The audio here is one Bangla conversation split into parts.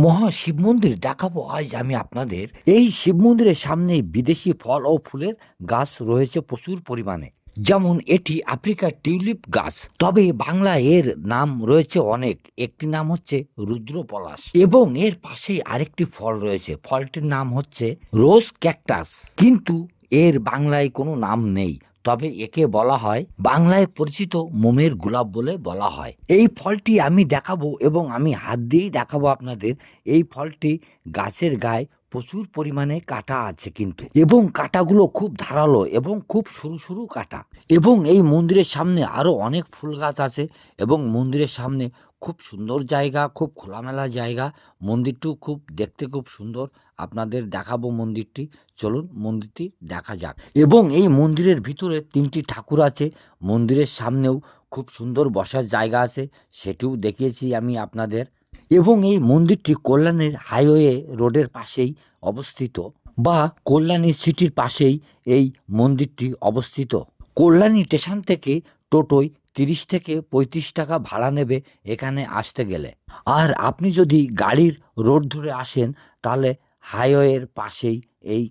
মহা শিব মন্দির দেখাবো আজ আমি আপনাদের। এই শিব মন্দিরের সামনে বিদেশি ফল ও ফুলের গাছ রয়েছে প্রচুর পরিমাণে। যেমন এটি আফ্রিকার টিউলিপ গাছ, তবে বাংলা এর নাম রয়েছে অনেক। একটি নাম হচ্ছে রুদ্র পলাশ এবং এর পাশেই আরেকটি ফল রয়েছে, ফলটির নাম হচ্ছে রোজ ক্যাকটাস, কিন্তু এর বাংলায় কোনো নাম নেই। তবে একে বলা হয়, বাংলায় পরিচিত মোমের গোলাপ বলে বলা হয়। এই ফলটি আমি দেখাবো এবং আমি হাত দিয়েই দেখাবো আপনাদের। এই ফলটি গাছের গায়ে প্রচুর পরিমাণে কাঁটা আছে কিন্তু, এবং কাঁটাগুলো খুব ধারালো এবং খুব সরু সরু কাঁটা। এবং এই মন্দিরের সামনে আরো অনেক ফুল গাছ আছে এবং মন্দিরের সামনে খুব সুন্দর জায়গা, খুব খোলামেলা জায়গা। মন্দিরটিও খুব দেখতে খুব সুন্দর। আপনাদের দেখাবো মন্দিরটি, চলুন মন্দিরটি দেখা যাক। এবং এই মন্দিরের ভিতরে 3টি ঠাকুর আছে। মন্দিরের সামনেও খুব সুন্দর বসার জায়গা আছে, সেটিও দেখিয়েছি আমি আপনাদের। এবং এই মন্দিরটি কল্যাণীর হাইওয়ে রোডের পাশেই অবস্থিত, বা কল্যাণী সিটির পাশেই এই মন্দিরটি অবস্থিত। কল্যাণী স্টেশন থেকে টোটোয় 30 থেকে 35 টাকা ভাড়া নেবে এখানে আসতে গেলে। আর আপনি যদি গাড়ির রোড ধরে আসেন তাহলে হাইওয়ের পাশেই এই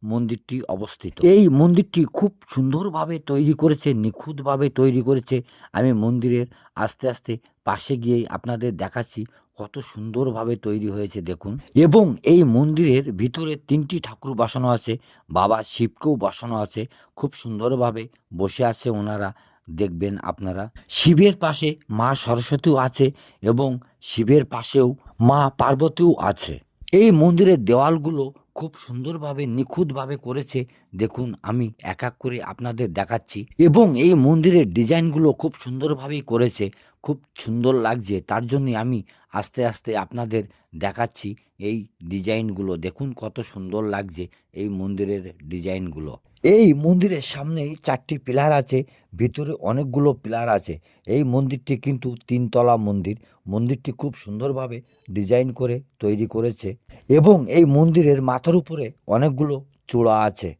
মন্দিরটি অবস্থিত। এই মন্দিরটি খুব সুন্দরভাবে তৈরি করেছে, নিখুঁতভাবে তৈরি করেছে। আমি মন্দিরের আস্তে আস্তে পাশে গিয়েই আপনাদের দেখাচ্ছি কত সুন্দরভাবে তৈরি হয়েছে দেখুন। এবং এই মন্দিরের ভিতরে 3টি ঠাকুর বসানো আছে, বাবা শিবকেও বসানো আছে। খুব সুন্দরভাবে বসে আছে ওনারা, দেখবেন আপনারা। শিবের পাশে মা সরস্বতীও আছে এবং শিবের পাশেও মা পার্বতীও আছে। এই মন্দিরের দেওয়ালগুলো খুব সুন্দরভাবে নিখুঁতভাবে করেছে দেখুন। আমি এক এক করে আপনাদের দেখাচ্ছি। এবং এই মন্দিরের ডিজাইনগুলো খুব সুন্দরভাবেই করেছে, খুব সুন্দর লাগছে। তার জন্যে আমি আস্তে আস্তে আপনাদের দেখাচ্ছি এই ডিজাইনগুলো। দেখুন কত সুন্দর লাগছে এই মন্দিরের ডিজাইনগুলো। এই মন্দিরের সামনেই 4টি পিলার আছে, ভিতরে অনেকগুলো পিলার আছে। এই মন্দিরটি কিন্তু 3 তলা মন্দির। মন্দিরটি খুব সুন্দরভাবে ডিজাইন করে তৈরি করেছে এবং এই মন্দিরের মাথার উপরে অনেকগুলো চূড়া আছে।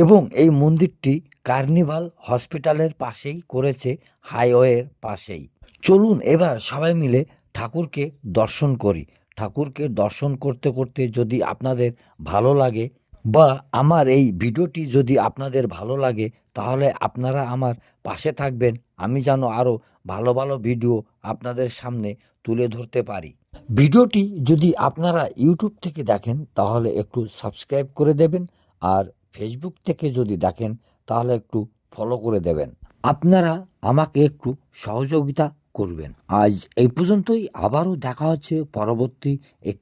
এবং এই মন্দিরটি কার্নিভাল হসপিটালের পাশেই করেছে, হাইওয়ের পাশেই। চলুন এবার সবাই মিলে ঠাকুরকে দর্শন করি। ঠাকুরকে দর্শন করতে করতে যদি আপনাদের ভালো লাগে, বা আমার এই ভিডিওটি যদি আপনাদের ভালো লাগে, তাহলে আপনারা আমার পাশে থাকবেন। আমি যেন আরও ভালো ভালো ভিডিও আপনাদের সামনে তুলে ধরতে পারি। ভিডিওটি যদি আপনারা ইউটিউব থেকে দেখেন তাহলে একটু সাবস্ক্রাইব করে দেবেন, আর ফেসবুক থেকে যদি দেখেন তাহলে একটু ফলো করে দেবেন। আপনারা আমাকে একটু সহযোগিতা করবেন। আজ এই পর্যন্তই, আবারও দেখা হচ্ছে পরবর্তী একটি